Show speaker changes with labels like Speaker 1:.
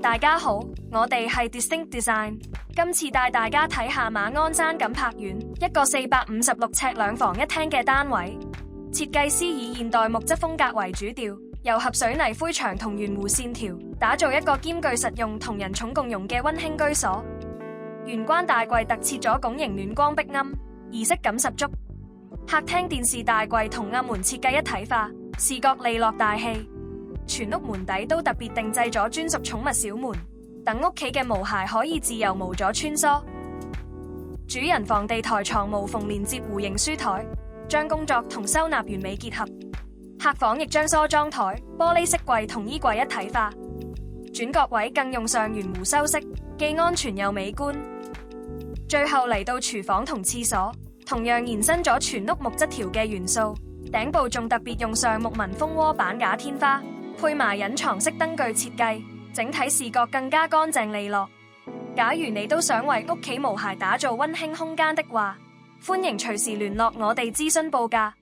Speaker 1: 大家好，我哋係 Distinct Design， 今次帶大家睇下馬鞍山錦柏苑一個456尺兩房一廳嘅單位。設計師以現代木質風格為主調，糅合水泥灰牆同圓弧線條，打造一個兼具實用同人寵共融嘅溫馨居所。玄關大櫃特設咗拱形暖光壁龕，儀式感十足。客廳電視大櫃同暗門設計一體化，視覺利落大氣。全屋門底都特別定製咗專屬寵物小門，等屋企嘅毛孩可以自由無阻穿梭。主人房地台床無縫連接弧形書台，將工作同收納完美結合。客房亦將梳妝台、玻璃飾櫃同衣櫃一體化，轉角位更用上圓弧修飾，既安全又美觀。最後嚟到廚房同廁所，同樣延伸咗全屋木質調嘅元素，頂部仲特別用上木紋蜂窩板假天花，配埋隱藏式燈具設計，整體視覺更加乾淨利落。假如你都想為屋企毛孩打造溫馨空間的話，歡迎隨時聯絡我哋諮詢報價。